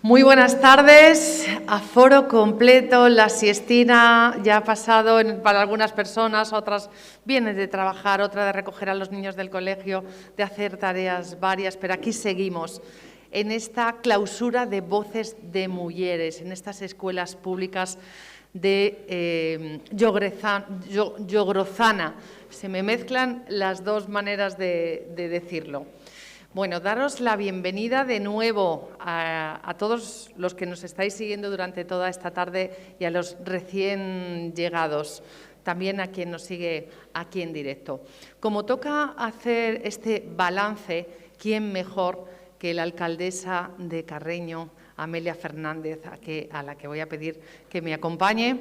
Muy buenas tardes, aforo completo, la siestina ya ha pasado para algunas personas, otras vienen de trabajar, otra de recoger a los niños del colegio, de hacer tareas varias, pero aquí seguimos en esta clausura de voces de mujeres, en estas escuelas públicas de Llogrozana. Se me mezclan las dos maneras de decirlo. Bueno, daros la bienvenida de nuevo a todos los que nos estáis siguiendo durante toda esta tarde y a los recién llegados, también a quien nos sigue aquí en directo. Como toca hacer este balance, ¿quién mejor que la alcaldesa de Carreño, Amelia Fernández, a la que voy a pedir que me acompañe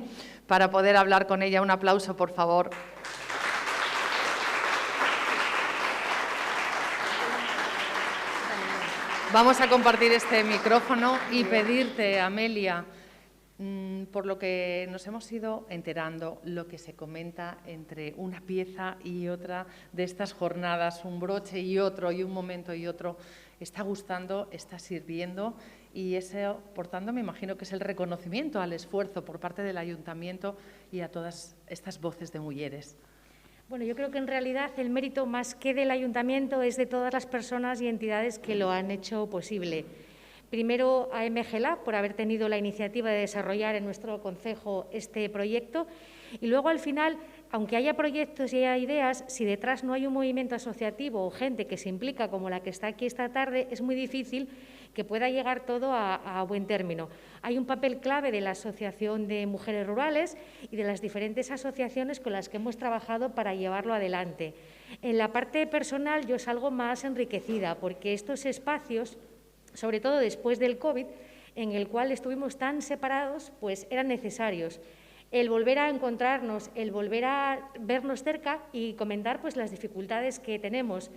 para poder hablar con ella? Un aplauso, por favor. Vamos a compartir este micrófono y pedirte, Amelia, por lo que nos hemos ido enterando, lo que se comenta entre una pieza y otra de estas jornadas, un broche y otro, y un momento y otro, está gustando, está sirviendo, y eso, por tanto, me imagino que es el reconocimiento al esfuerzo por parte del Ayuntamiento y a todas estas voces de mujeres. Bueno, yo creo que en realidad el mérito más que del Ayuntamiento es de todas las personas y entidades que lo han hecho posible. Primero a MGLA por haber tenido la iniciativa de desarrollar en nuestro concejo este proyecto y luego al final, aunque haya proyectos y haya ideas, si detrás no hay un movimiento asociativo o gente que se implica como la que está aquí esta tarde, es muy difícil que pueda llegar todo a buen término. Hay un papel clave de la Asociación de Mujeres Rurales y de las diferentes asociaciones con las que hemos trabajado para llevarlo adelante. En la parte personal yo salgo más enriquecida porque estos espacios, sobre todo después del COVID, en el cual estuvimos tan separados, pues eran necesarios. El volver a encontrarnos, el volver a vernos cerca y comentar pues las dificultades que tenemos.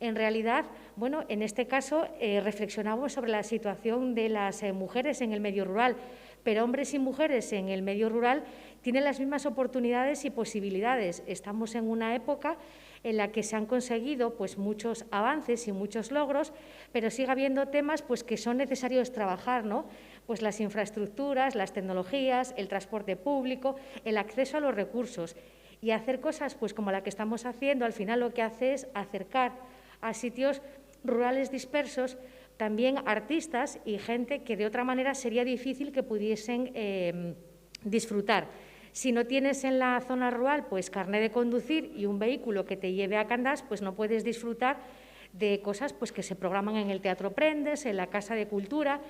En realidad, bueno, en este caso reflexionamos sobre la situación de las mujeres en el medio rural, pero hombres y mujeres en el medio rural tienen las mismas oportunidades y posibilidades. Estamos en una época en la que se han conseguido pues, muchos avances y muchos logros, pero sigue habiendo temas pues, que son necesarios trabajar, ¿no? Pues las infraestructuras, las tecnologías, el transporte público, el acceso a los recursos. Y hacer cosas pues, como la que estamos haciendo, al final lo que hace es acercar a sitios rurales dispersos también artistas y gente que de otra manera sería difícil que pudiesen disfrutar. Si no tienes en la zona rural pues carné de conducir y un vehículo que te lleve a Candás, pues no puedes disfrutar de cosas pues, que se programan en el Teatro Prendes, en la Casa de Cultura,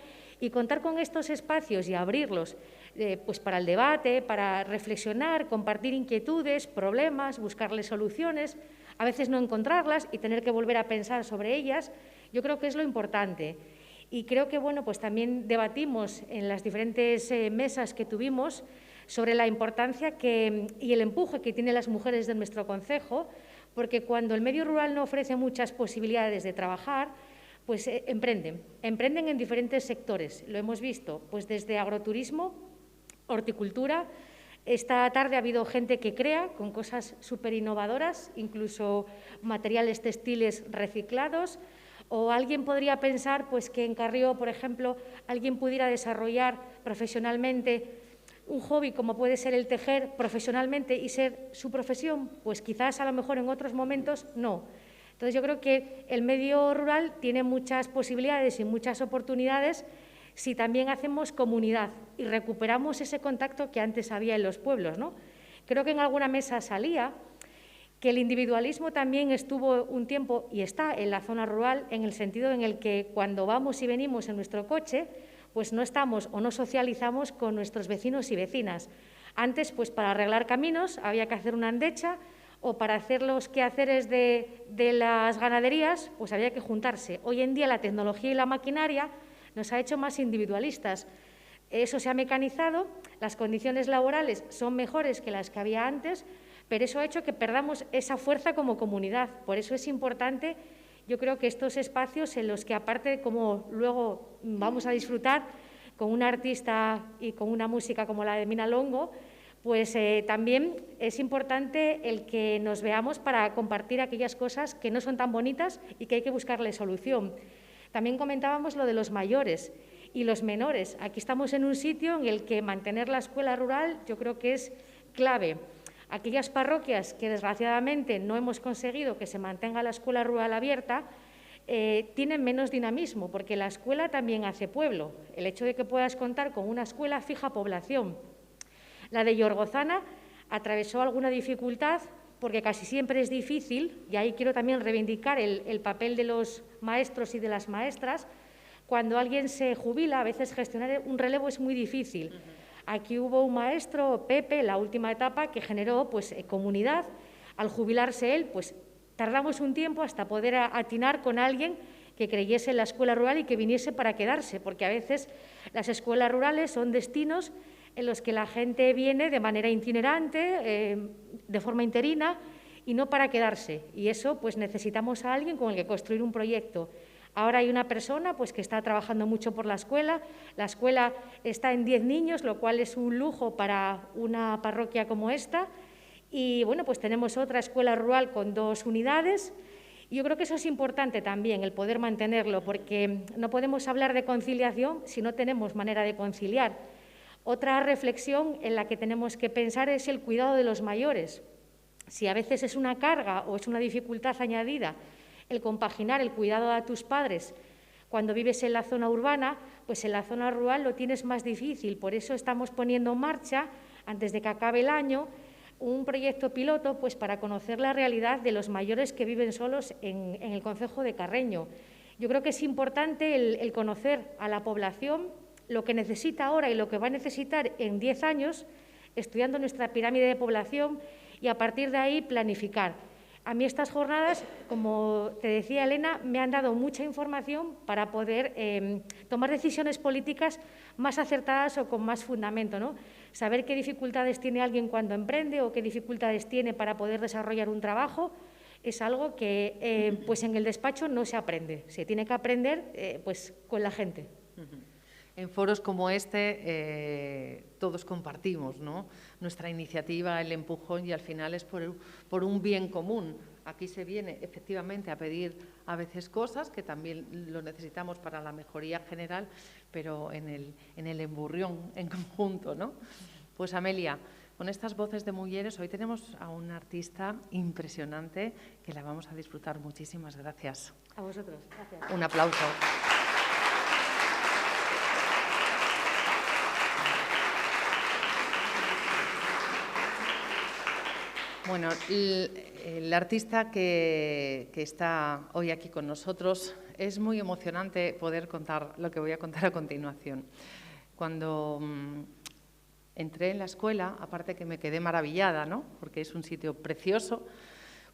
y contar con estos espacios y abrirlos pues para el debate, para reflexionar, compartir inquietudes, problemas, buscarles soluciones, a veces no encontrarlas y tener que volver a pensar sobre ellas, yo creo que es lo importante. Y creo que bueno, pues también debatimos en las diferentes mesas que tuvimos sobre la importancia y el empuje que tienen las mujeres de nuestro concejo, porque cuando el medio rural no ofrece muchas posibilidades de trabajar, pues emprenden en diferentes sectores. Lo hemos visto pues desde agroturismo, horticultura. Esta tarde ha habido gente que crea con cosas súper innovadoras, incluso materiales textiles reciclados, o alguien podría pensar pues, que en Carrió, por ejemplo, alguien pudiera desarrollar profesionalmente un hobby como puede ser el tejer profesionalmente y ser su profesión, pues quizás a lo mejor en otros momentos no. Entonces yo creo que el medio rural tiene muchas posibilidades y muchas oportunidades si también hacemos comunidad y recuperamos ese contacto que antes había en los pueblos, ¿no? Creo que en alguna mesa salía que el individualismo también estuvo un tiempo y está en la zona rural en el sentido en el que cuando vamos y venimos en nuestro coche, pues no estamos o no socializamos con nuestros vecinos y vecinas. Antes, pues para arreglar caminos había que hacer una andecha o para hacer los quehaceres de las ganaderías, pues había que juntarse. Hoy en día la tecnología y la maquinaria nos ha hecho más individualistas. Eso se ha mecanizado, las condiciones laborales son mejores que las que había antes, pero eso ha hecho que perdamos esa fuerza como comunidad. Por eso es importante, yo creo que estos espacios en los que aparte como luego vamos a disfrutar con una artista y con una música como la de Mina Longo, pues también es importante el que nos veamos para compartir aquellas cosas que no son tan bonitas y que hay que buscarle solución. También comentábamos lo de los mayores y los menores. Aquí estamos en un sitio en el que mantener la escuela rural yo creo que es clave. Aquellas parroquias que desgraciadamente no hemos conseguido que se mantenga la escuela rural abierta, tienen menos dinamismo, porque la escuela también hace pueblo. El hecho de que puedas contar con una escuela fija población. La de Yorgozana atravesó alguna dificultad, porque casi siempre es difícil, y ahí quiero también reivindicar el papel de los maestros y de las maestras. Cuando alguien se jubila, a veces gestionar un relevo es muy difícil. Aquí hubo un maestro, Pepe, en la última etapa, que generó pues, comunidad. Al jubilarse él, pues tardamos un tiempo hasta poder atinar con alguien que creyese en la escuela rural y que viniese para quedarse, porque a veces las escuelas rurales son destinos en los que la gente viene de manera itinerante, de forma interina, y no para quedarse. Y eso, pues necesitamos a alguien con el que construir un proyecto. Ahora hay una persona pues, que está trabajando mucho por la escuela está en 10 niños, lo cual es un lujo para una parroquia como esta, y bueno, pues tenemos otra escuela rural con 2 unidades. Y yo creo que eso es importante también, el poder mantenerlo, porque no podemos hablar de conciliación si no tenemos manera de conciliar. Otra reflexión en la que tenemos que pensar es el cuidado de los mayores. Si a veces es una carga o es una dificultad añadida el compaginar el cuidado a tus padres cuando vives en la zona urbana, pues en la zona rural lo tienes más difícil. Por eso estamos poniendo en marcha, antes de que acabe el año, un proyecto piloto pues, para conocer la realidad de los mayores que viven solos en el concejo de Carreño. Yo creo que es importante el conocer a la población, lo que necesita ahora y lo que va a necesitar en 10 años, estudiando nuestra pirámide de población y a partir de ahí planificar. A mí estas jornadas, como te decía Elena, me han dado mucha información para poder tomar decisiones políticas más acertadas o con más fundamento, ¿no? Saber qué dificultades tiene alguien cuando emprende o qué dificultades tiene para poder desarrollar un trabajo es algo que pues en el despacho no se aprende. Se tiene que aprender pues con la gente. En foros como este todos compartimos, ¿no?, nuestra iniciativa, el empujón, y al final es por un bien común. Aquí se viene efectivamente a pedir a veces cosas que también lo necesitamos para la mejoría general, pero en el emburrión en conjunto, ¿no? Pues Amelia, con estas voces de mujeres hoy tenemos a una artista impresionante que la vamos a disfrutar. Muchísimas gracias. A vosotros. Gracias. Un aplauso. Bueno, el artista que está hoy aquí con nosotros, es muy emocionante poder contar lo que voy a contar a continuación. Cuando entré en la escuela, aparte que me quedé maravillada, ¿no?, porque es un sitio precioso,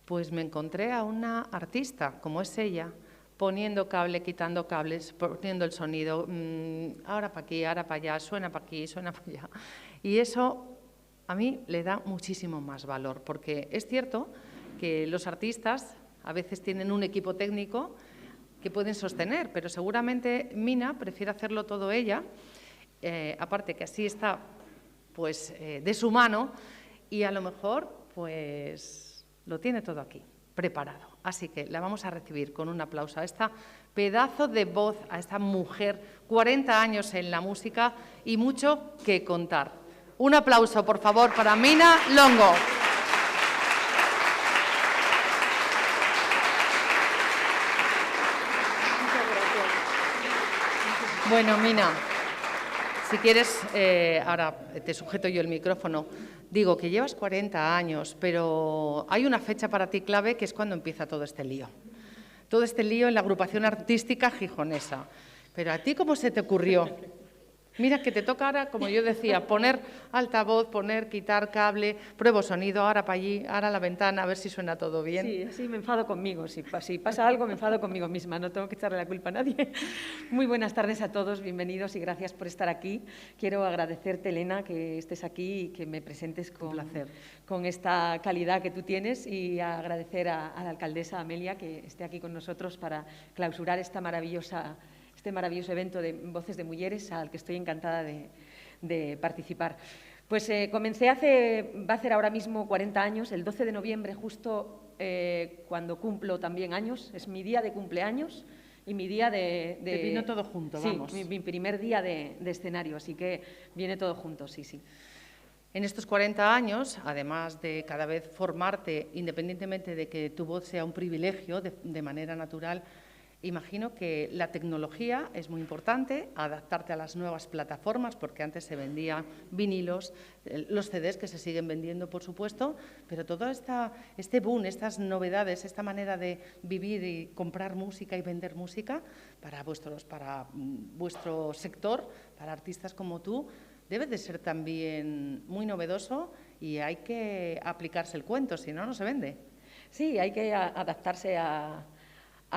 pues me encontré a una artista, como es ella, poniendo cable, quitando cables, poniendo el sonido, ahora para aquí, ahora para allá, suena para aquí, suena para allá. Y eso a mí le da muchísimo más valor, porque es cierto que los artistas a veces tienen un equipo técnico que pueden sostener, pero seguramente Mina prefiere hacerlo todo ella, aparte que así está pues, de su mano, y a lo mejor pues, lo tiene todo aquí, preparado. Así que la vamos a recibir con un aplauso a esta pedazo de voz, a esta mujer, 40 años en la música y mucho que contar. Un aplauso, por favor, para Mina Longo. Bueno, Mina, si quieres, ahora te sujeto yo el micrófono. Digo que llevas 40 años, pero hay una fecha para ti clave que es cuando empieza todo este lío. Todo este lío en la agrupación artística gijonesa. Pero ¿a ti cómo se te ocurrió? Mira que te toca ahora, como yo decía, poner altavoz, quitar cable, pruebo sonido, ahora para allí, ahora a la ventana, a ver si suena todo bien. Sí, así me enfado conmigo. Si pasa algo, me enfado conmigo misma. No tengo que echarle la culpa a nadie. Muy buenas tardes a todos, bienvenidos y gracias por estar aquí. Quiero agradecerte, Elena, que estés aquí y que me presentes con esta calidad que tú tienes, y agradecer a la alcaldesa Amelia que esté aquí con nosotros para clausurar este maravilloso evento de Voces de Mujeres, al que estoy encantada de participar. Pues comencé va a hacer ahora mismo 40 años, el 12 de noviembre, justo cuando cumplo también años. Es mi día de cumpleaños y mi día de... Te vino todo junto, sí, vamos. Mi primer día de escenario, así que viene todo junto, sí, sí. En estos 40 años, además de cada vez formarte, independientemente de que tu voz sea un privilegio de manera natural, imagino que la tecnología es muy importante, adaptarte a las nuevas plataformas, porque antes se vendían vinilos, los CDs que se siguen vendiendo, por supuesto, pero todo este boom, estas novedades, esta manera de vivir y comprar música y vender música para vuestro sector, para artistas como tú, debe de ser también muy novedoso y hay que aplicarse el cuento, si no, no se vende. Sí, hay que adaptarse a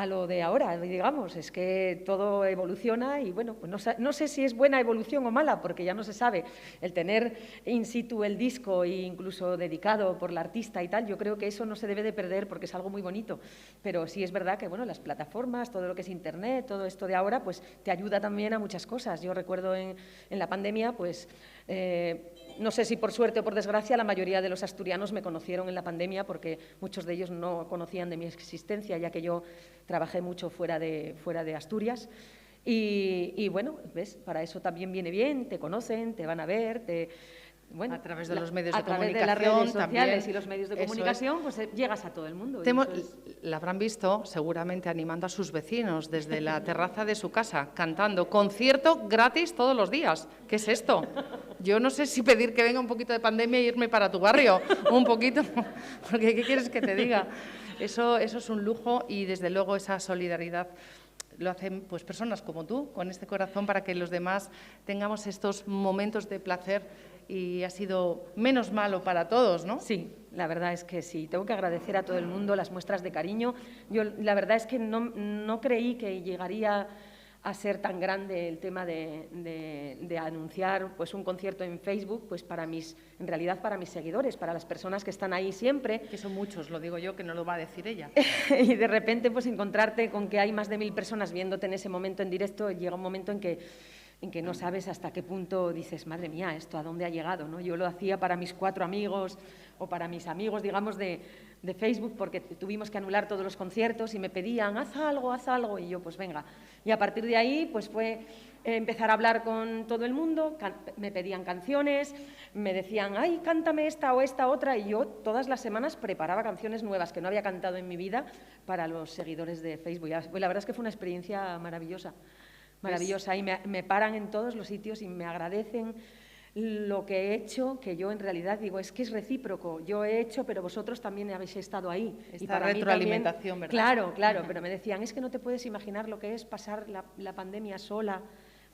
lo de ahora, digamos. Es que todo evoluciona y, bueno, pues no sé si es buena evolución o mala, porque ya no se sabe. El tener in situ el disco e incluso dedicado por la artista y tal, yo creo que eso no se debe de perder porque es algo muy bonito. Pero sí es verdad que, bueno, las plataformas, todo lo que es Internet, todo esto de ahora, pues te ayuda también a muchas cosas. Yo recuerdo en la pandemia, pues... no sé si por suerte o por desgracia, la mayoría de los asturianos me conocieron en la pandemia porque muchos de ellos no conocían de mi existencia, ya que yo trabajé mucho fuera de Asturias. Y bueno, ¿ves? Para eso también viene bien, te conocen, te van a ver, bueno, a través de los medios de comunicación, de las redes sociales también, y los medios de comunicación, pues llegas a todo el mundo. La habrán visto seguramente animando a sus vecinos desde la terraza de su casa, cantando concierto gratis todos los días. ¿Qué es esto? Yo no sé si pedir que venga un poquito de pandemia e irme para tu barrio, un poquito, porque ¿qué quieres que te diga? Eso es un lujo y desde luego esa solidaridad lo hacen pues personas como tú, con este corazón, para que los demás tengamos estos momentos de placer y ha sido menos malo para todos, ¿no? Sí, la verdad es que sí. Tengo que agradecer a todo el mundo las muestras de cariño. Yo la verdad es que no creí que llegaría a ser tan grande el tema de anunciar pues un concierto en Facebook, pues en realidad para mis seguidores, para las personas que están ahí siempre. Que son muchos, lo digo yo, que no lo va a decir ella. Y de repente pues encontrarte con que hay más de 1000 personas viéndote en ese momento en directo, llega un momento en que no sabes hasta qué punto dices, madre mía, ¿esto a dónde ha llegado? ¿No? Yo lo hacía para mis 4 amigos o para mis amigos, digamos, de Facebook, porque tuvimos que anular todos los conciertos y me pedían, haz algo, y yo, pues venga. Y a partir de ahí, pues fue empezar a hablar con todo el mundo, me pedían canciones, me decían, ay, cántame esta o esta otra, y yo todas las semanas preparaba canciones nuevas que no había cantado en mi vida para los seguidores de Facebook. La verdad es que fue una experiencia maravillosa. Maravillosa, y me paran en todos los sitios y me agradecen lo que he hecho, que yo en realidad digo, es que es recíproco, yo he hecho, pero vosotros también habéis estado ahí. Esta y para retroalimentación, mí también, ¿verdad? Claro, pero me decían, es que no te puedes imaginar lo que es pasar la pandemia sola,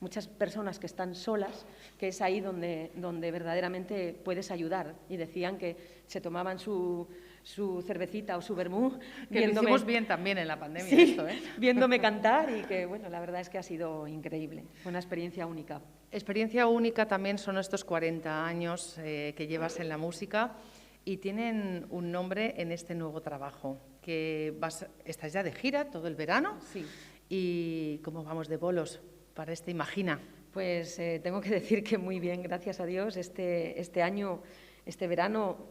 muchas personas que están solas, que es ahí donde verdaderamente puedes ayudar. Y decían que se tomaban su cervecita o su vermú. Que lo hicimos bien también en la pandemia, sí, esto, ¿eh? Viéndome cantar y que, bueno, la verdad es que ha sido increíble. Fue una experiencia única. Experiencia única también son estos 40 años que llevas en la música y tienen un nombre en este nuevo trabajo, que estás ya de gira todo el verano. Sí. ¿Y cómo vamos de bolos para este Imagina? Pues tengo que decir que muy bien, gracias a Dios. Este año, este verano,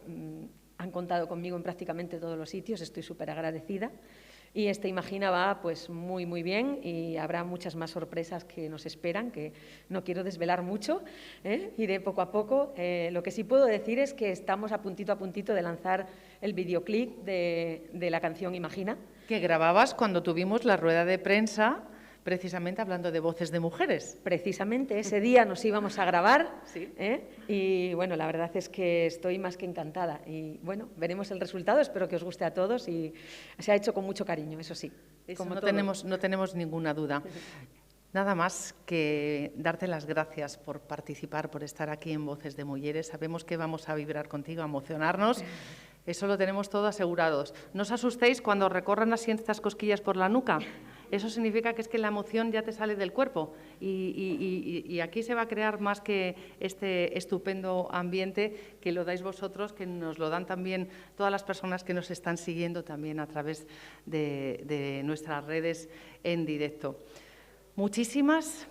han contado conmigo en prácticamente todos los sitios, estoy súper agradecida. Y Imagina va pues muy, muy bien y habrá muchas más sorpresas que nos esperan, que no quiero desvelar mucho, iré poco a poco. Lo que sí puedo decir es que estamos a puntito de lanzar el videoclip de la canción Imagina. Que grababas cuando tuvimos la rueda de prensa, precisamente hablando de voces de mujeres. Precisamente ese día nos íbamos a grabar, sí. Y bueno, la verdad es que estoy más que encantada y bueno, veremos el resultado, espero que os guste a todos y se ha hecho con mucho cariño, eso sí. Eso no tenemos ninguna duda. Nada más que darte las gracias por participar, por estar aquí en Voces de Mujeres. Sabemos que vamos a vibrar contigo, a emocionarnos. Eso lo tenemos todo asegurados. No os asustéis cuando recorran así estas cosquillas por la nuca. Eso significa que es que la emoción ya te sale del cuerpo y aquí se va a crear más que este estupendo ambiente que lo dais vosotros, que nos lo dan también todas las personas que nos están siguiendo también a través de nuestras redes en directo. Muchísimas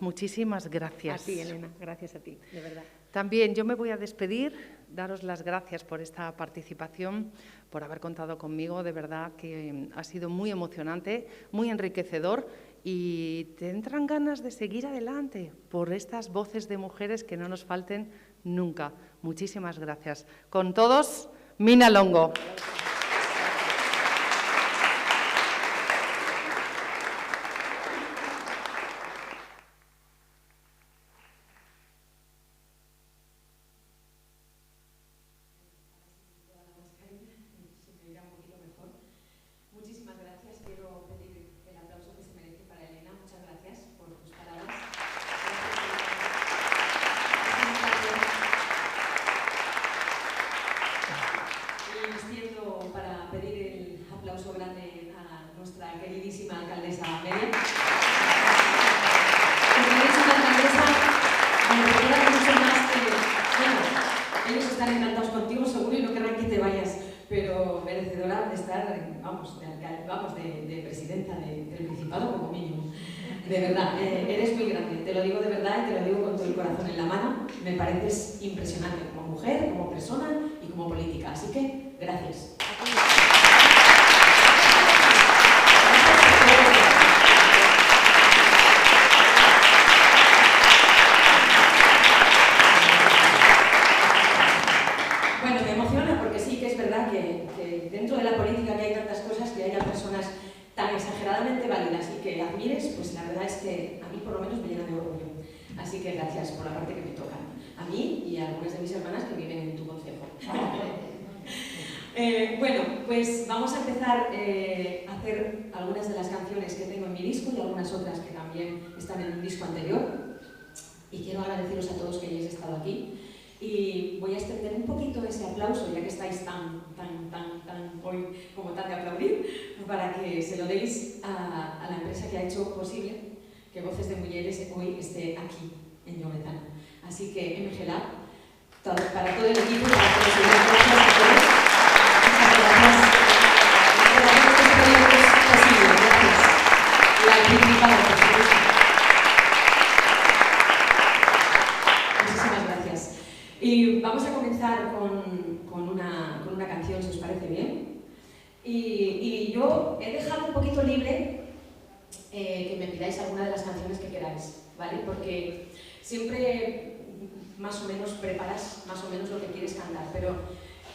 gracias. A ti, Elena, gracias a ti, de verdad. También yo me voy a despedir, daros las gracias por esta participación, por haber contado conmigo, de verdad que ha sido muy emocionante, muy enriquecedor y tendrán ganas de seguir adelante por estas voces de mujeres que no nos falten nunca. Muchísimas gracias. Con todos, Mina Longo. De presidenta del Principado como mínimo. De verdad, eres muy grande, te lo digo de verdad y te lo digo con todo el corazón en la mano. Me pareces impresionante como mujer, como persona y como política. Así que, gracias. Bueno, me emociona porque sí que es verdad que dentro de la política que hay tantas cosas, que haya personas tan exageradamente válidas y que admires, pues la verdad es que a mí por lo menos me llena de orgullo. Así que gracias por la parte que me toca. A mí y a algunas de mis hermanas que viven en tu concejo. Bueno, pues vamos a empezar a hacer algunas de las canciones que tengo en mi disco y algunas otras que también están en un disco anterior. Y quiero agradeceros a todos que hayáis estado aquí. Y voy a extender un poquito ese aplauso, ya que estáis tan hoy como tan de aplaudir, para que se lo deis a la empresa que ha hecho posible que Voces de Mujeres hoy esté aquí en Llobetano. Así que MGLab, para todo el equipo, para todos los gracias a todos. Muchísimas gracias. Y vamos a comenzar con una canción, si os parece bien. Y yo he dejado un poquito libre que me pidáis alguna de las canciones que queráis, ¿vale? Porque siempre más o menos preparas más o menos lo que quieres cantar, pero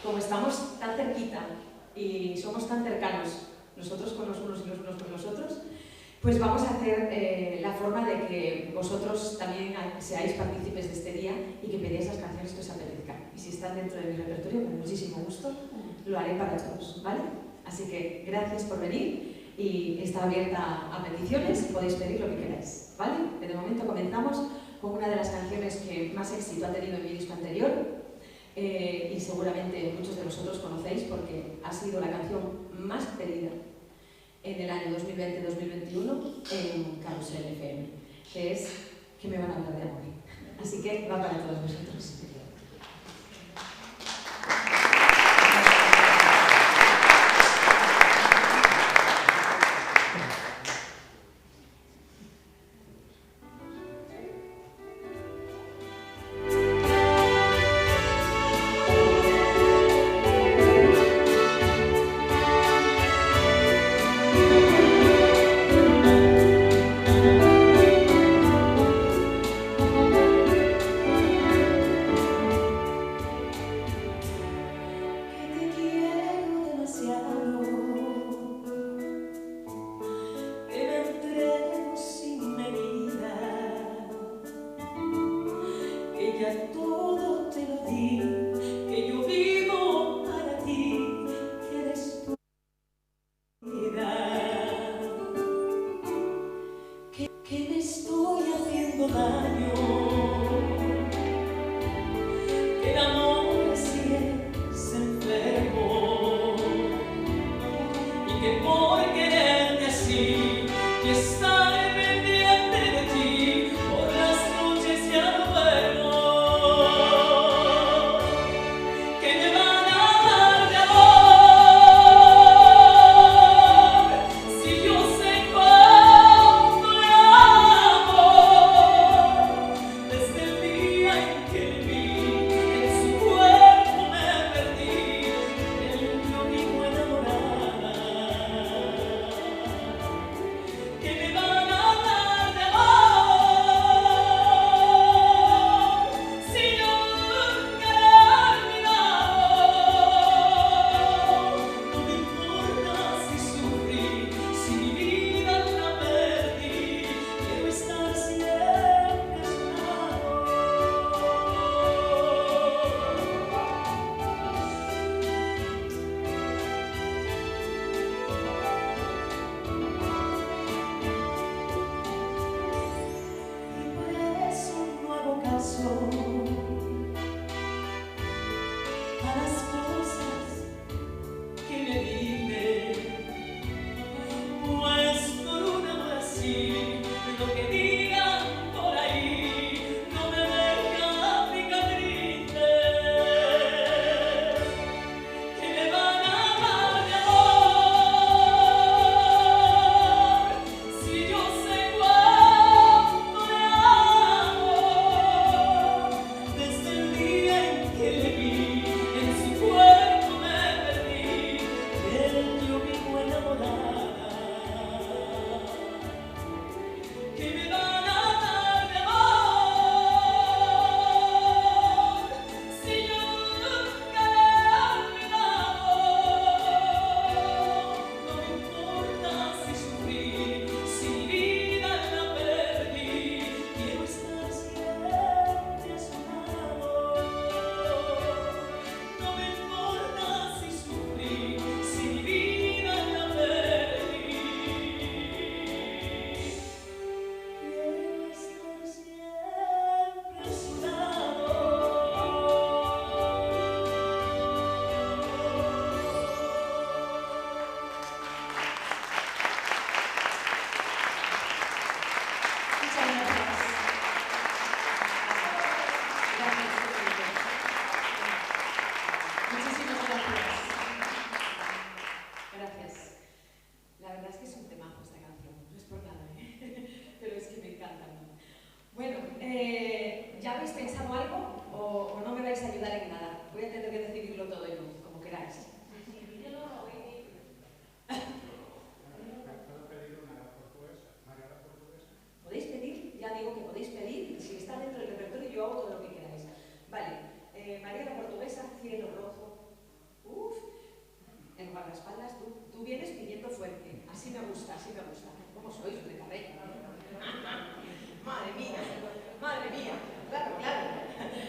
como estamos tan cerquita y somos tan cercanos nosotros con los unos y los unos con los otros, pues vamos a hacer la forma de que vosotros también seáis partícipes de este día y que pedáis las canciones que os apetezcan. Y si están dentro de mi repertorio, con muchísimo gusto, lo haré para todos, ¿vale? Así que gracias por venir y está abierta a peticiones y podéis pedir lo que queráis, ¿vale? De momento comenzamos con una de las canciones que más éxito ha tenido en mi disco anterior y seguramente muchos de vosotros conocéis porque ha sido la canción más pedida en el año 2020-2021 en Carrusel FM, que es Que me van a hablar de amor. Así que va para todos vosotros. Desde el día en que vi ¿Ya habéis pensado algo o no me vais a ayudar en nada? Voy a tener que decidirlo todo yo, como queráis. ¿Puedo pedir una portuguesa? ¿María la portuguesa? Podéis pedir, ya digo que podéis pedir, si está dentro del repertorio yo hago todo lo que queráis. Vale, María la portuguesa, cielo rojo. Uf, el guardaespaldas, tú vienes pidiendo fuerte. Así me gusta, así me gusta. ¿Cómo sois de cabello? Madre mía, claro, claro.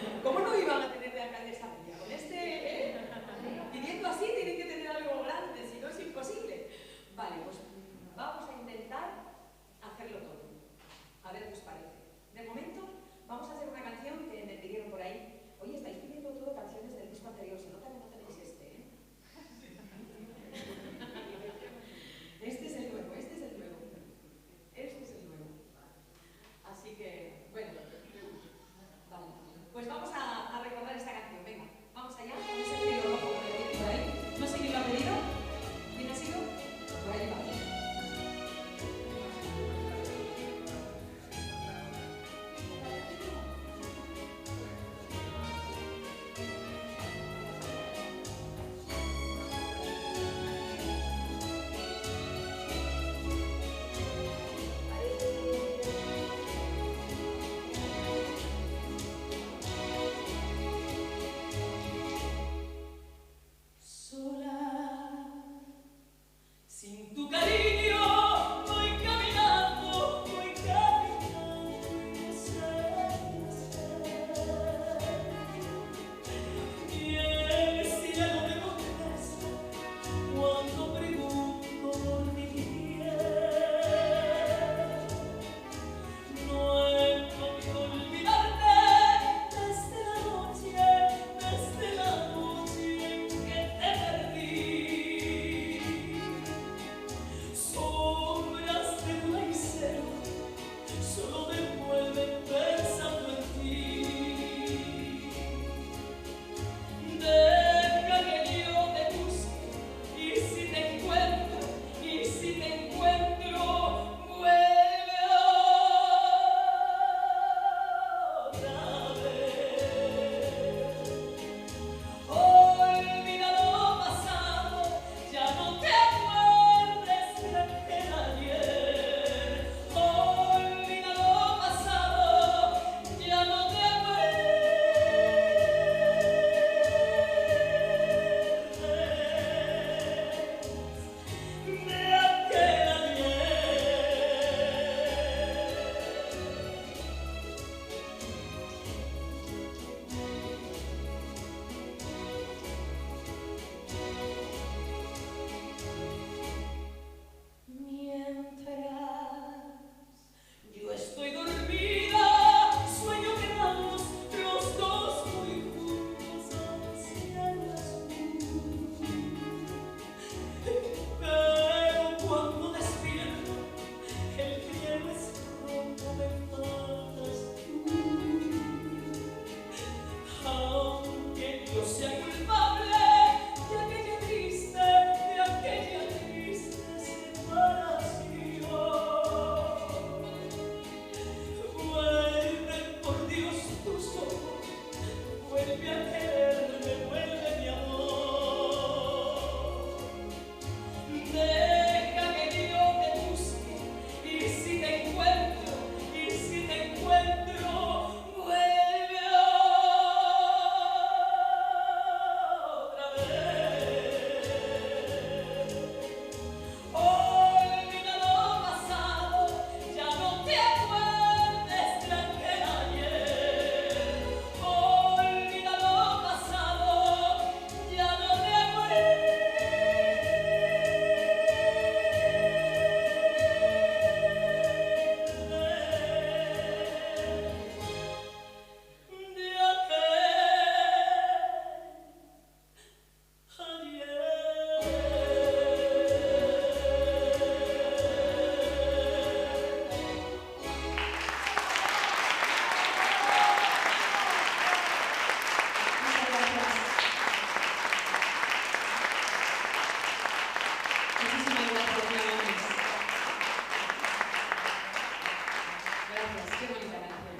Gracias, qué bonita canción.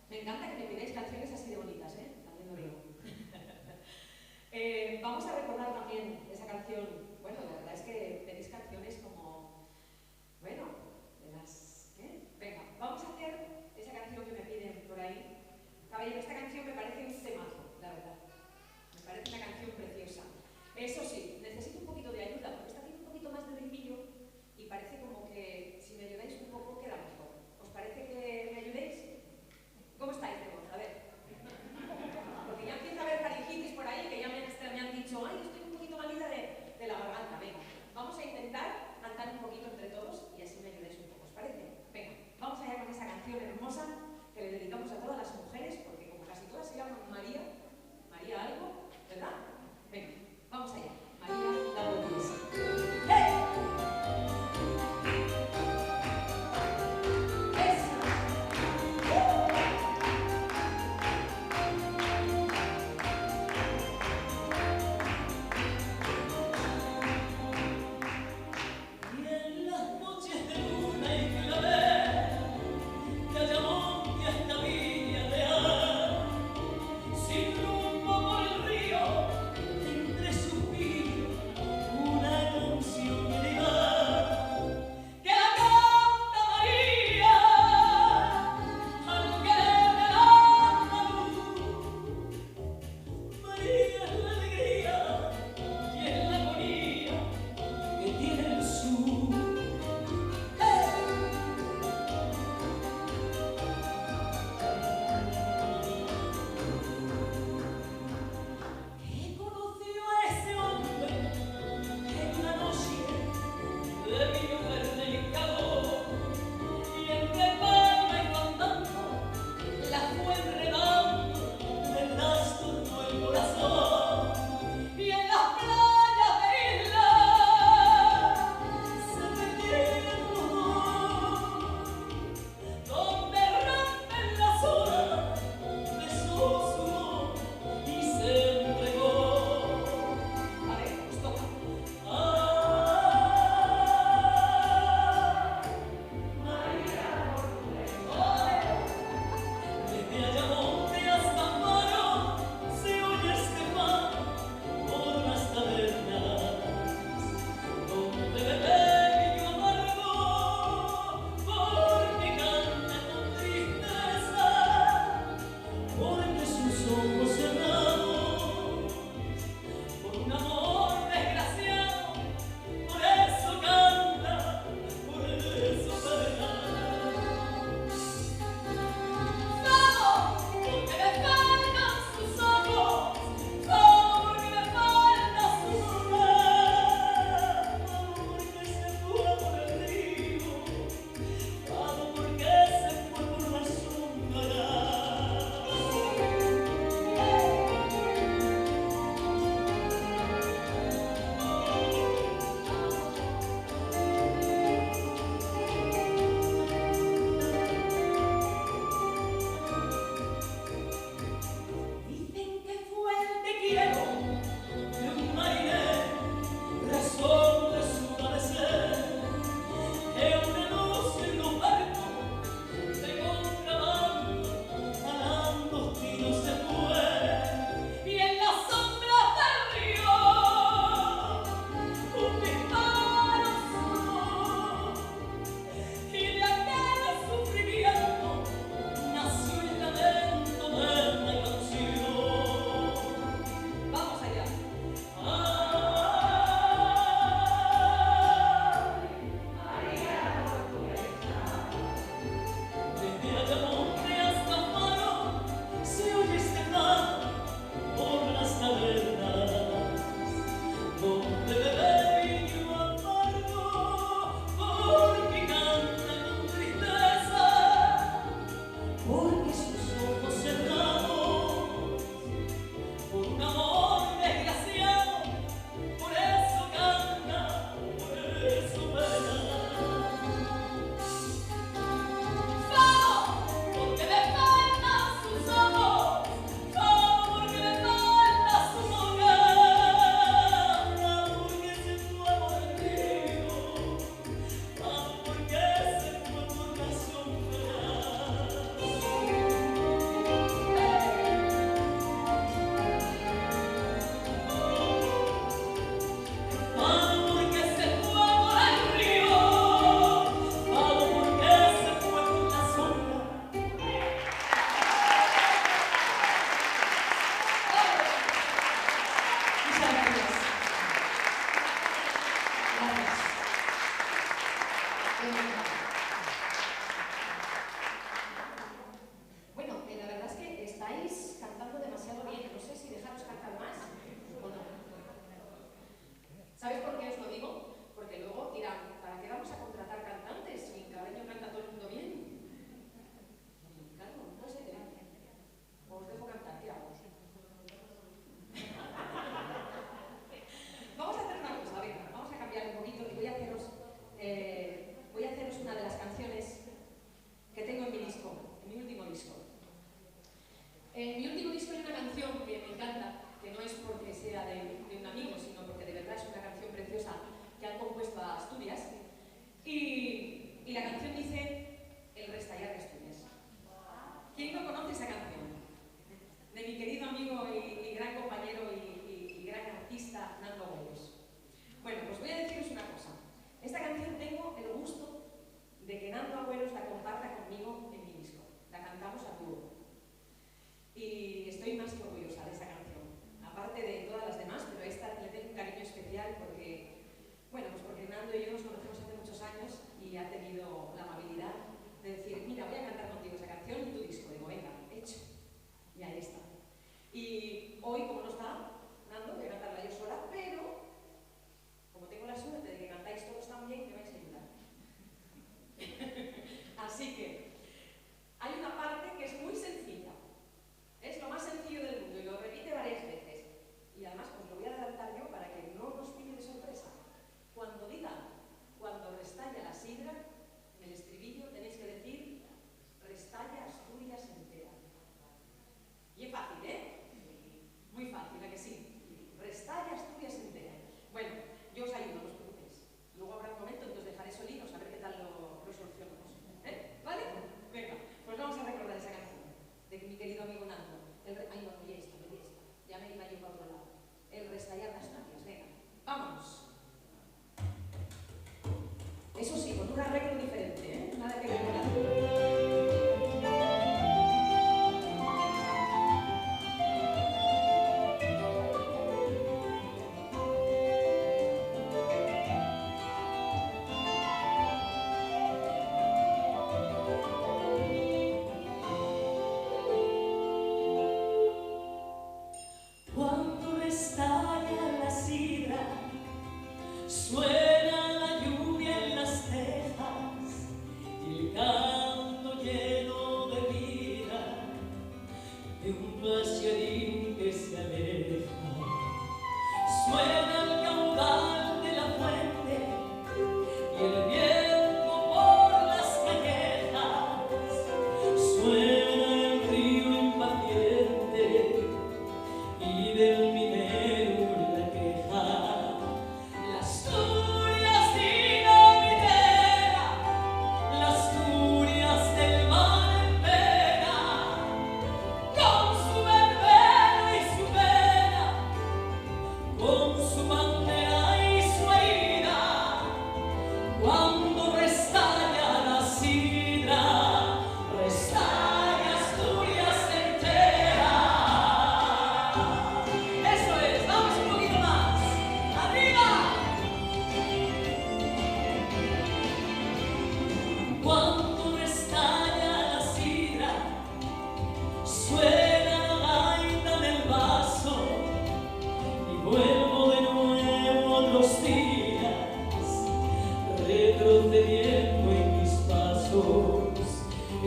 Me encanta que me pidáis canciones así de bonitas, también lo digo. Vamos a recordar también esa canción. Bueno, la verdad es que pedís canciones como, bueno, de las... Venga, vamos a hacer esa canción que me piden por ahí. Caballero, esta canción me parece un temazo, la verdad. Me parece una canción preciosa. Eso sí, necesito un poquito de ayuda, porque está haciendo un poquito más de ritmillo y parece como que si me ayudáis un poco queda mejor. ¿Os parece que me ayudéis? ¿Cómo estáis de voz? A ver. Porque ya empieza a haber faringitis por ahí, que ya me han dicho, ay, estoy un poquito malita de la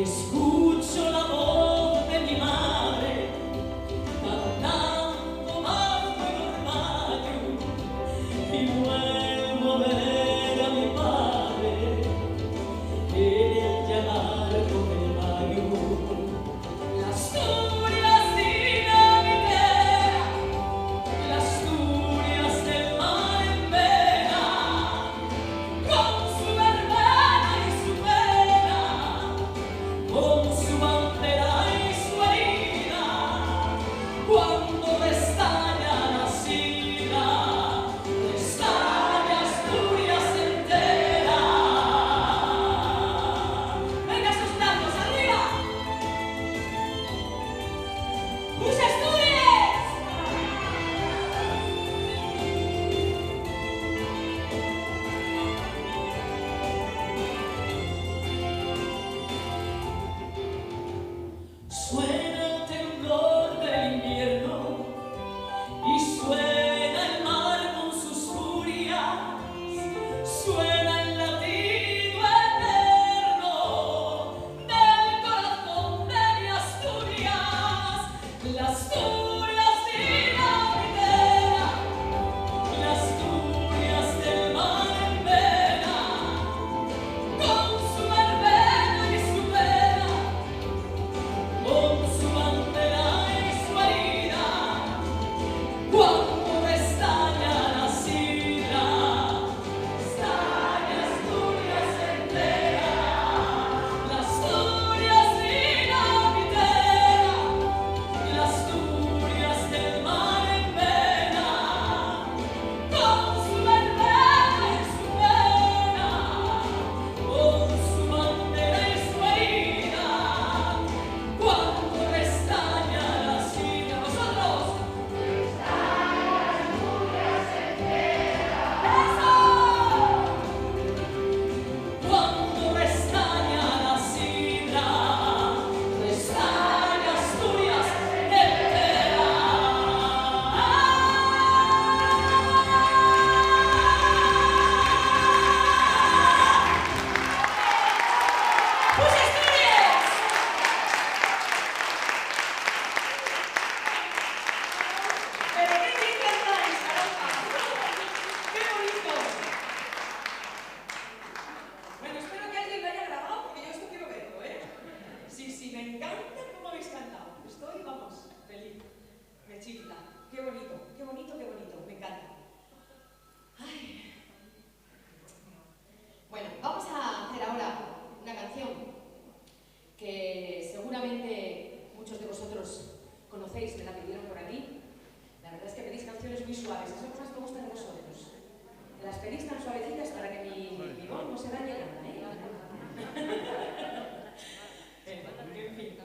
Escucho la voz de mi madre cantando bajo el orvallo y vuelvo a ver a mi padre en el llagar con el mayo. Las Asturias dinamitera, las Asturias del mar en vena, con su verbena y su pena, con su bandera y su herida, cuando restalla la sidra, restalla Asturias entera. Venga, esos brazos arriba. ¡Mus Asturias! Suena el temblor del invierno y suena el mar con sus furias, suena el latido eterno del corazón de mi Asturias, la Asturias dinamitera, la Asturias del mar en vena, con su verbena y su pena, con su bandera y su herida, cuando restalla la sidra, restalla Asturias entera, la Asturias dinamitera, la Asturias del mar en vena, con su verbena y su pena, con su bandera y su herida, cuando restalla la sidra. ¡Vosotros! ¡Eso! Cuando restalla la sidra, restalla Asturias entera. ¡Mus Asturias! ¡Pero qué bien cantáis, caramba! ¡Qué bonito! Bueno, espero que alguien lo haya grabado porque yo esto quiero verlo, ¿eh? Sí, sí, me encanta cómo habéis cantado. Estoy, vamos, feliz. Me chifla. Qué bonito, qué bonito, qué bonito. Me encanta. Ay. Bueno, vamos a hacer ahora una canción que seguramente muchos de vosotros conocéis, me la pidieron por aquí. La verdad es que pedís canciones muy suaves, eso es lo que más me gusta de vosotros. Me las pedís tan suavecitas para que mi voz no se dañe nada, ¿eh? En fin.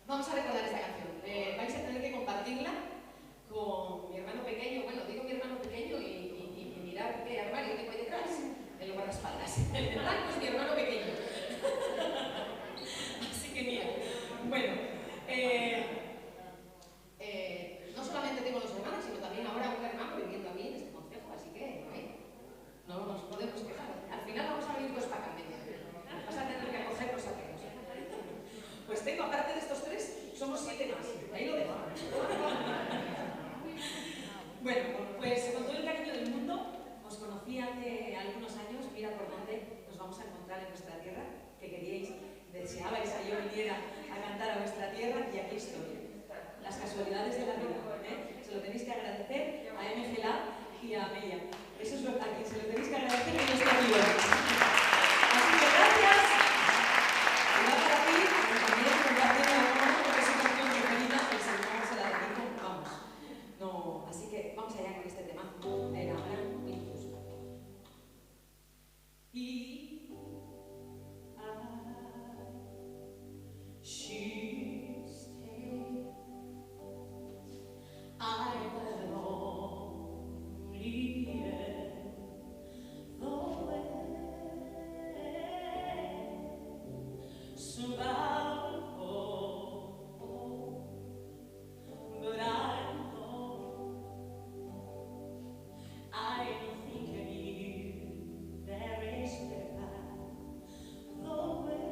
Vamos a recordar esta canción. Vais a tener que compartirla con mi hermano pequeño. Bueno, digo mi hermano pequeño y mirad qué armario tengo ahí detrás, el guardaespaldas. El de blanco es mi hermano pequeño. Así que mira, bueno, no solamente tengo dos hermanos, sino también ahora un hermano viviendo aquí en este concejo, así que no nos podemos quejar. Al final vamos a vivir dos para cambiar. Vas a tener que acogernos a todos. Pues tengo, aparte de estos tres, somos 7 más. Ahí lo dejo. Bueno, pues con todo el cariño del mundo, os conocí hace algunos años, mira por dónde nos vamos a encontrar en nuestra tierra, que queríais, deseabais que yo viniera a cantar a vuestra tierra y aquí estoy. Las casualidades de la vida, ¿eh? Se lo tenéis que agradecer a MGLA y a Amelia. Eso es lo que se lo tenéis que agradecer en nuestra vida. Así que gracias. Y va para ti, y también compartir la hermana, porque es una canción preferida, y si no se la dedico, vamos. No, así que vamos allá con este tema de Abraham Pintus. Y she stayed. I will only end the way. So I'll go, but I know I don't think of you. There is the way.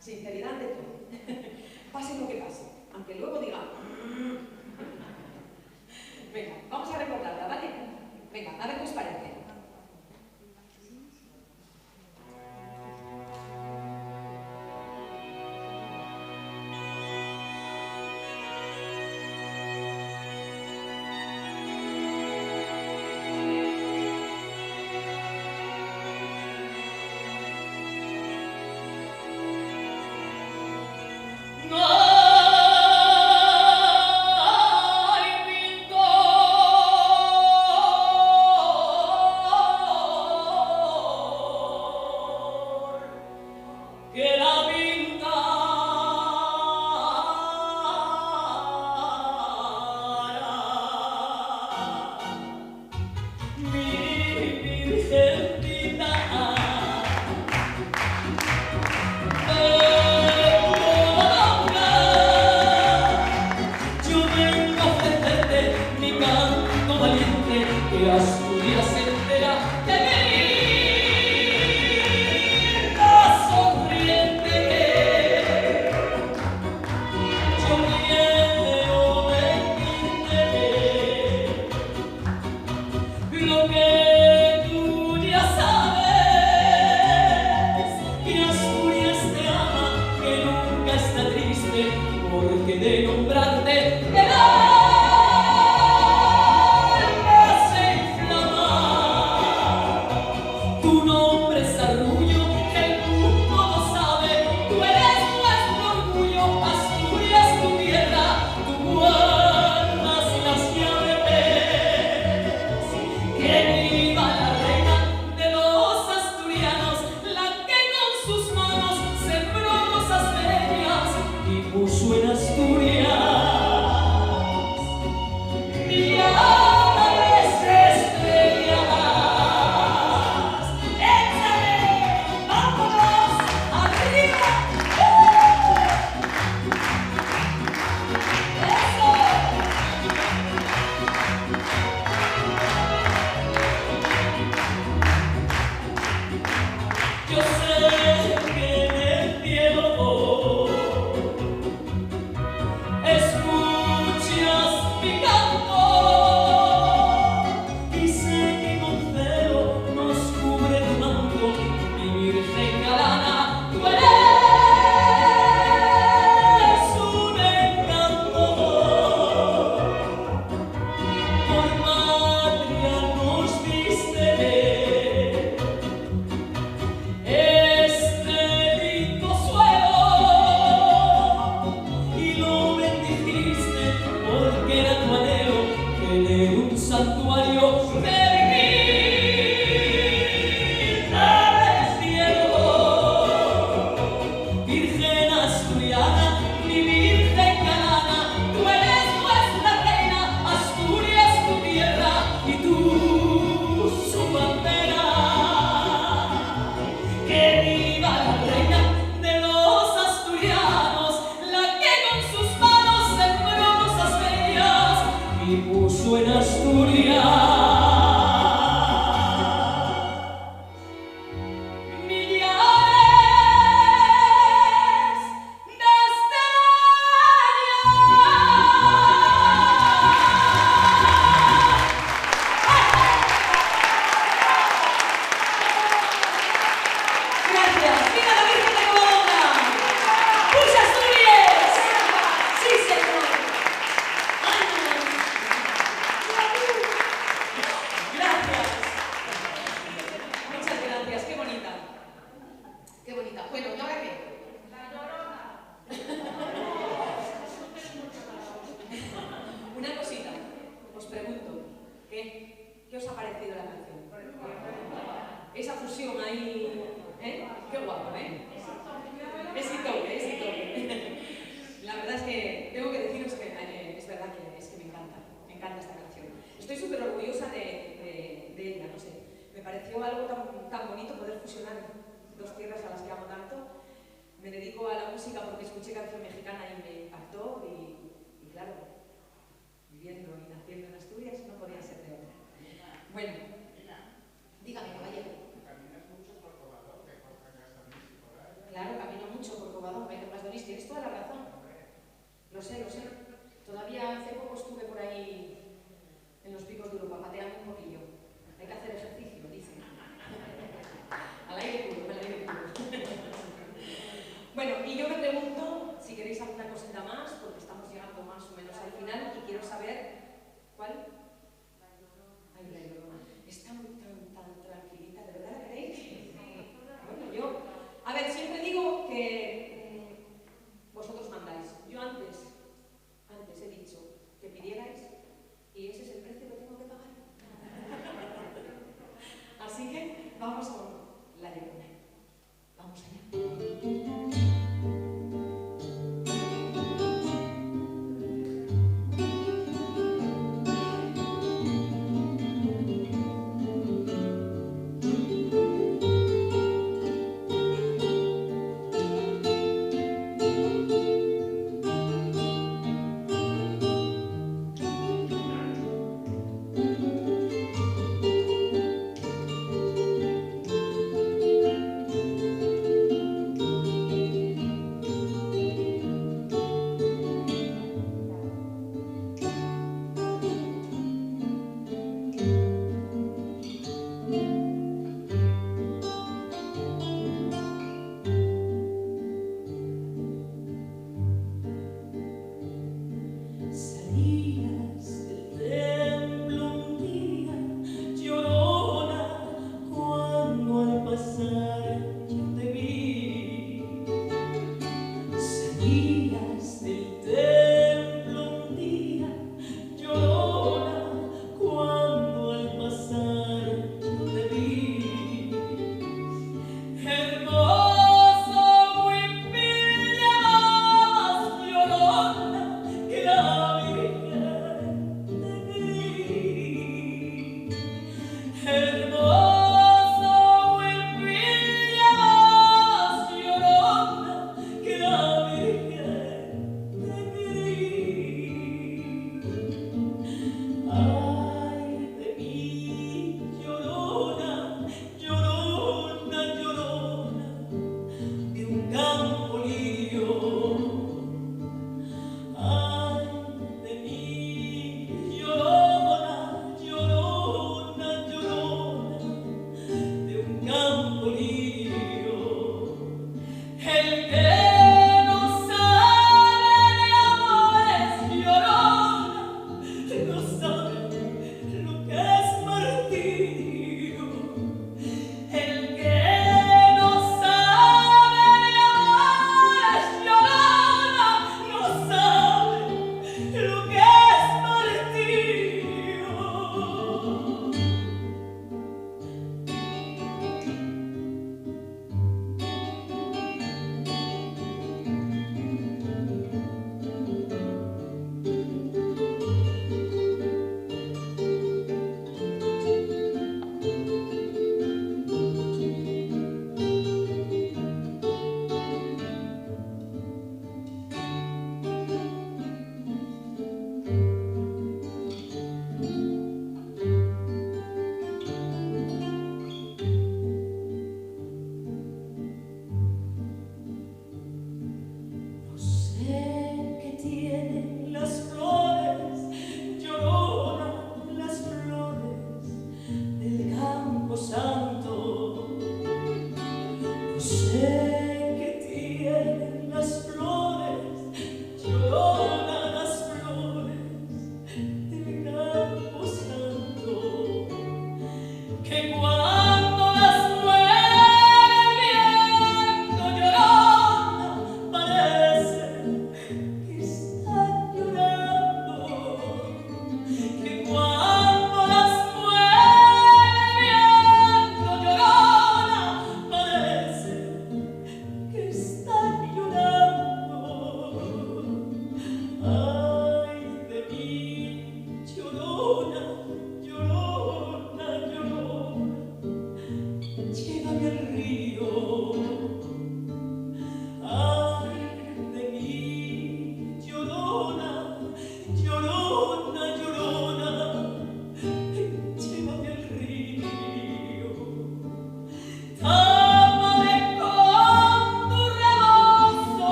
Sinceridad de todo. pase lo que pase, aunque luego diga... Venga, vamos a recordarla, ¿vale? Venga, a ver qué os parece.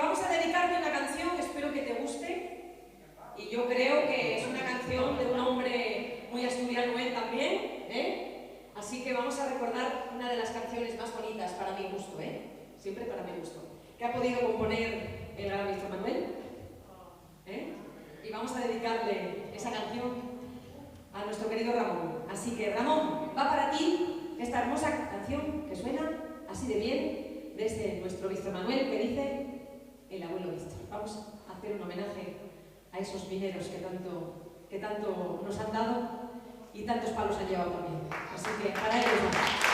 vamos a dedicarte una canción que espero que te guste. Y yo creo que es una canción de un hombre muy asturiano él también, ¿eh? Así que vamos a recordar una de las canciones más bonitas para mi gusto, ¿eh? Siempre para mi gusto, que ha podido componer el gran Víctor Manuel, ¿eh? Y vamos a dedicarle esa canción a nuestro querido Ramón. Así que, Ramón, va para ti esta hermosa canción que suena así de bien desde nuestro Víctor Manuel, que dice El abuelo Víctor. Vamos a hacer un homenaje a esos mineros que tanto nos han dado y tantos palos han llevado también. Así que para ellos vamos.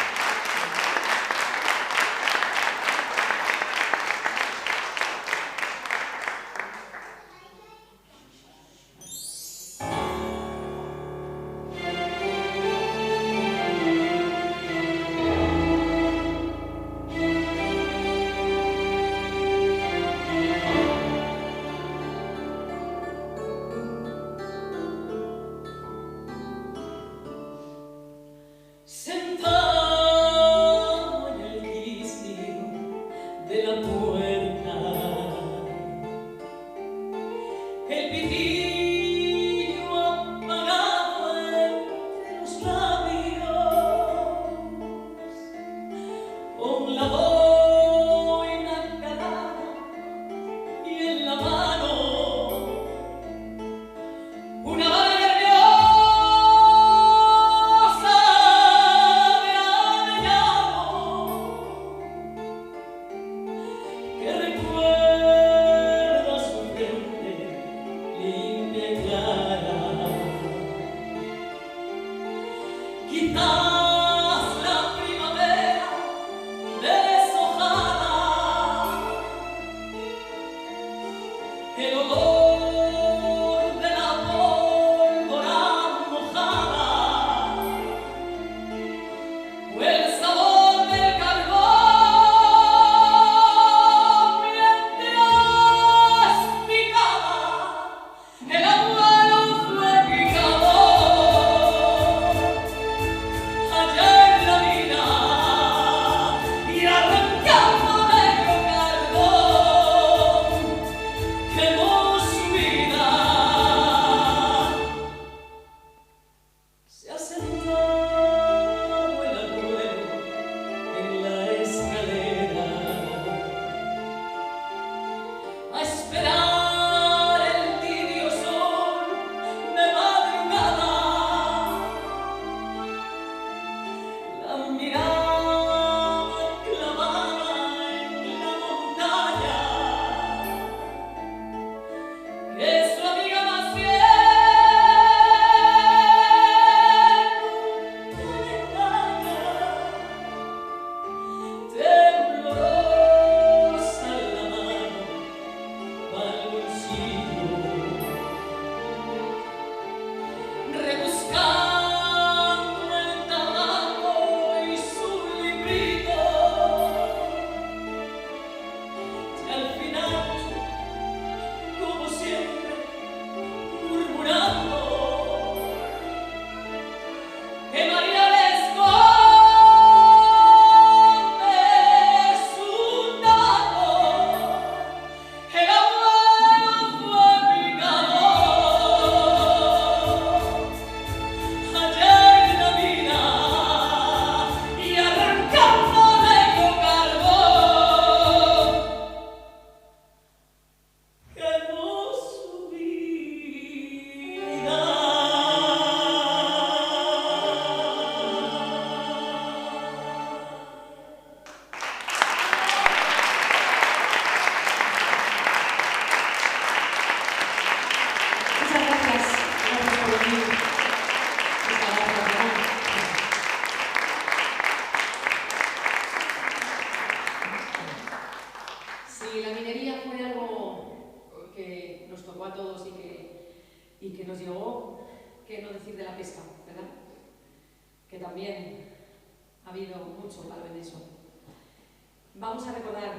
Vamos a recordar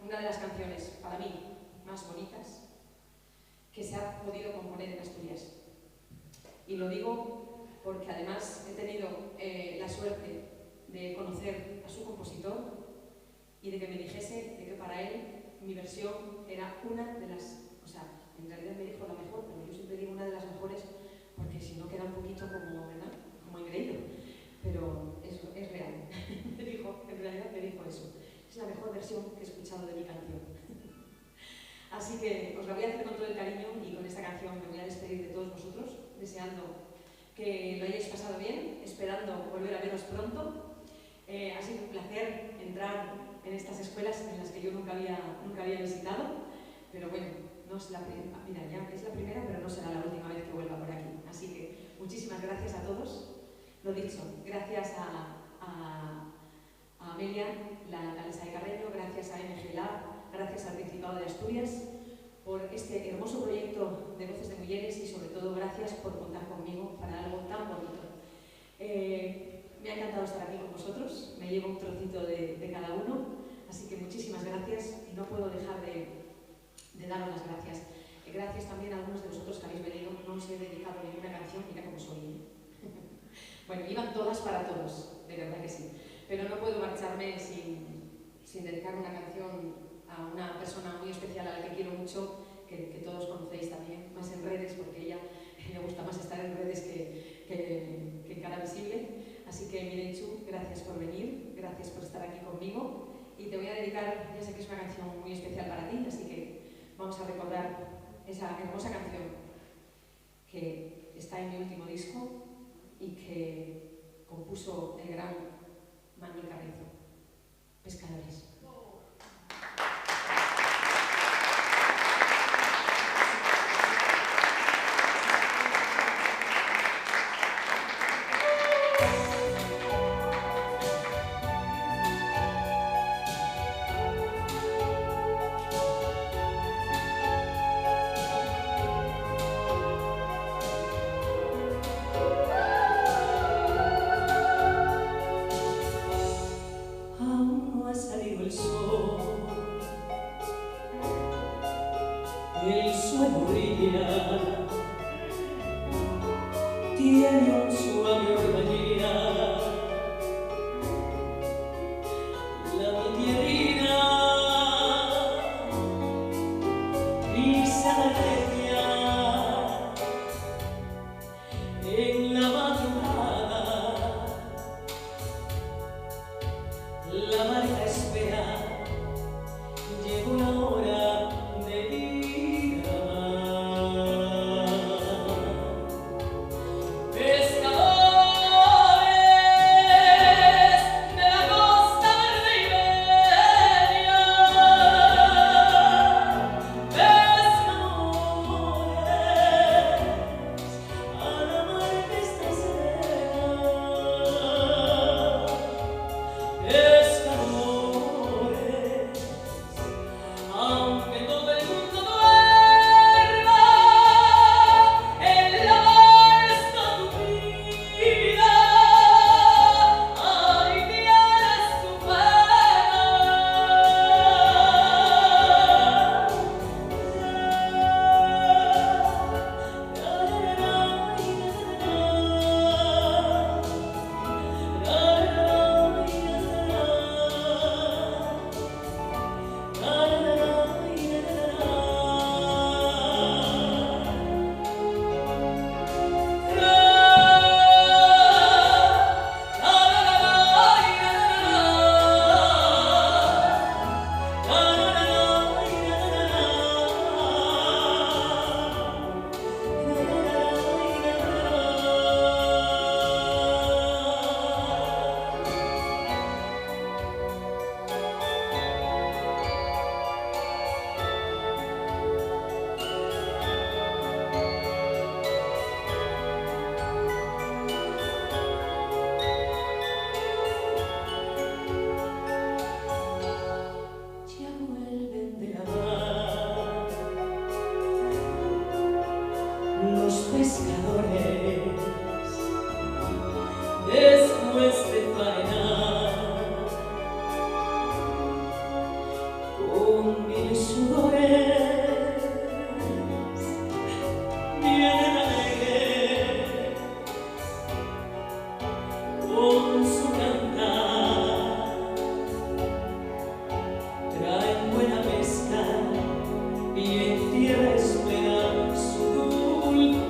una de las canciones, para mí, más bonitas que se ha podido componer en Asturias. Y lo digo porque además he tenido la suerte de conocer a su compositor y de que me dijese de que para él mi versión era una de las, o sea, en realidad me dijo la mejor, pero yo siempre digo una de las mejores porque si no queda un poquito como, ¿verdad? Como engreído. Pero eso es real. Me dijo, en realidad me dijo eso. Es la mejor versión que he escuchado de mi canción. Así que os la voy a hacer con todo el cariño y con esta canción me voy a despedir de todos vosotros, deseando que lo hayáis pasado bien, esperando volver a veros pronto. Ha sido un placer entrar en estas escuelas en las que yo nunca había visitado, pero bueno, no es la primera, mira, ya es la primera, pero no será la última vez que vuelva por aquí. Así que muchísimas gracias a todos. Lo dicho, gracias a Amelia, la alcaldesa de Carreño, gracias a MG Lab, gracias al Principado de Asturias por este hermoso proyecto de Voces de Mujeres y sobre todo gracias por contar conmigo para algo tan bonito. Me ha encantado estar aquí con vosotros, me llevo un trocito de cada uno, así que muchísimas gracias y no puedo dejar de daros las gracias. Gracias también a algunos de vosotros que habéis venido, no os he dedicado ninguna canción, mira cómo soy. Bueno, iban todas para todos, de verdad que sí, pero no puedo marcharme sin dedicar una canción a una persona muy especial a la que quiero mucho, que todos conocéis también, más en redes, porque ella le gusta más estar en redes que en cara visible. Así que Mirenchu, gracias por venir, gracias por estar aquí conmigo y te voy a dedicar, ya sé que es una canción muy especial para ti, así que vamos a recordar esa hermosa canción que está en mi último disco y que compuso el gran Manuel Carrizo, Pescadores. El suelo brilla, tiene un suave orvalía, la tierrina brisa alegría en la madrugada, la barca espera, llegó la hora de ir a los pescadores después de faenar con mil sudores vienen alegres con su cantar, traen buena pesca y en tierra espera su dulzura.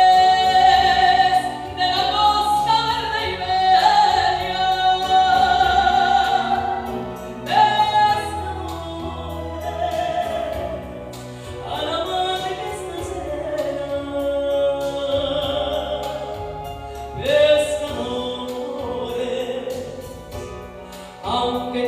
Pescadores de la costa verde y bella, pescadores a la mar que está serena, pescadores, aunque